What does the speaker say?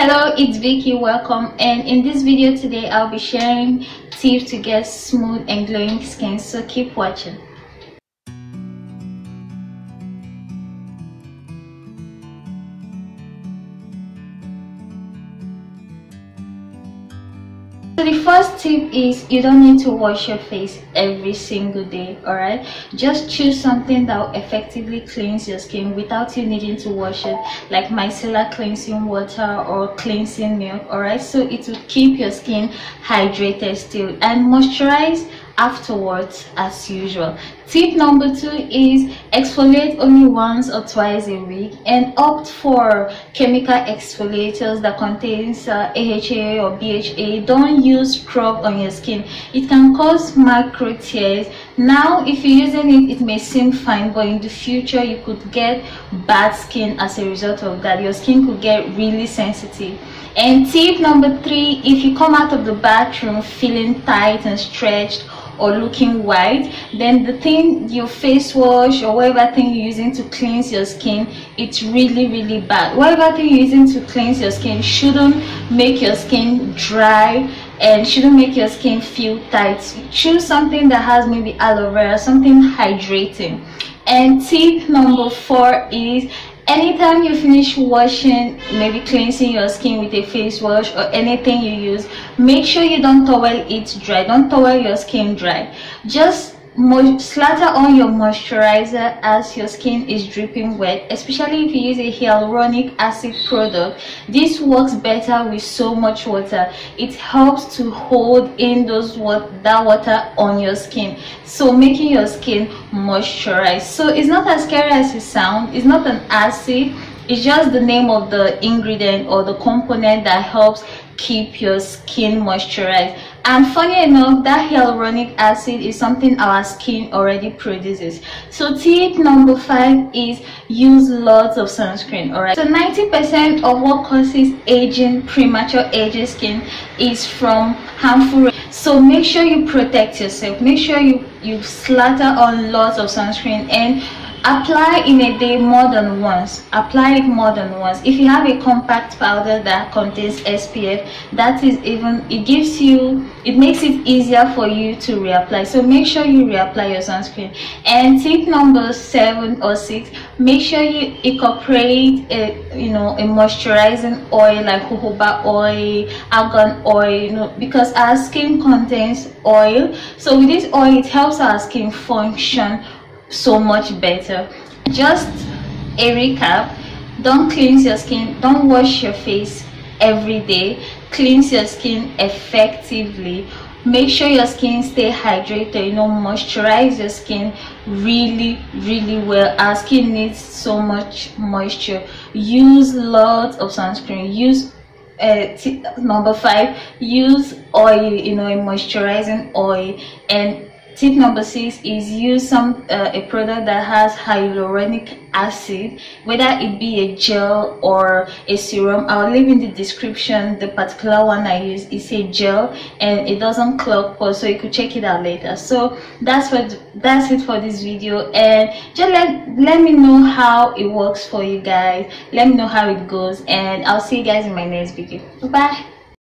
Hello, it's Vicky. Welcome. And in this video today I'll be sharing tips to get smooth and glowing skin, so keep watching. So the first tip is you don't need to wash your face every single day. Alright, just choose something that will effectively cleanse your skin without you needing to wash it, like micellar cleansing water or cleansing milk. Alright, so it will keep your skin hydrated still, and moisturize afterwards as usual. Tip number 2 is exfoliate only once or twice a week, and opt for chemical exfoliators that contains AHA or BHA. Don't use scrub on your skin, it can cause micro tears. Now if you're using it, it may seem fine, but in the future you could get bad skin as a result of that. Your skin could get really sensitive. And tip number 3, if you come out of the bathroom feeling tight and stretched or looking white, then the thing, your face wash or whatever thing you're using to cleanse your skin, it's really bad. Whatever thing you're using to cleanse your skin shouldn't make your skin dry and shouldn't make your skin feel tight. Choose something that has maybe aloe vera, something hydrating. And tip number 4 is anytime you finish washing, maybe cleansing your skin with a face wash or anything you use, make sure you don't towel it dry. Don't towel your skin dry. Just slatter on your moisturizer as your skin is dripping wet, especially if you use a hyaluronic acid product. This works better with so much water. It helps to hold in that water on your skin, so making your skin moisturized. So it's not as scary as it sounds. It's not an acid, it's just the name of the ingredient or the component that helps keep your skin moisturized. And funny enough, that hyaluronic acid is something our skin already produces. So tip number 5 is use lots of sunscreen. Alright, so 90% of what causes aging, premature aging skin is from harmful rays. So make sure you protect yourself. Make sure you slatter on lots of sunscreen and apply in a day more than once. Apply it more than once. If you have a compact powder that contains SPF, that is it makes it easier for you to reapply. So make sure you reapply your sunscreen. And tip number 7 or 6, make sure you incorporate a moisturizing oil like jojoba oil, argan oil, because our skin contains oil. So with this oil, it helps our skin function so much better. Just a recap: don't cleanse your skin, don't wash your face every day. Cleanse your skin effectively. Make sure your skin stay hydrated. Moisturize your skin really well. Our skin needs so much moisture. Use lots of sunscreen. Use number 5, use oil, a moisturizing oil. And tip number 6 is use a product that has hyaluronic acid, whether it be a gel or a serum. I'll leave in the description the particular one I use. It's a gel and it doesn't clog pores, so you could check it out later. So that's it for this video, and just let me know how it works for you guys. Let me know how it goes, and I'll see you guys in my next video. Bye.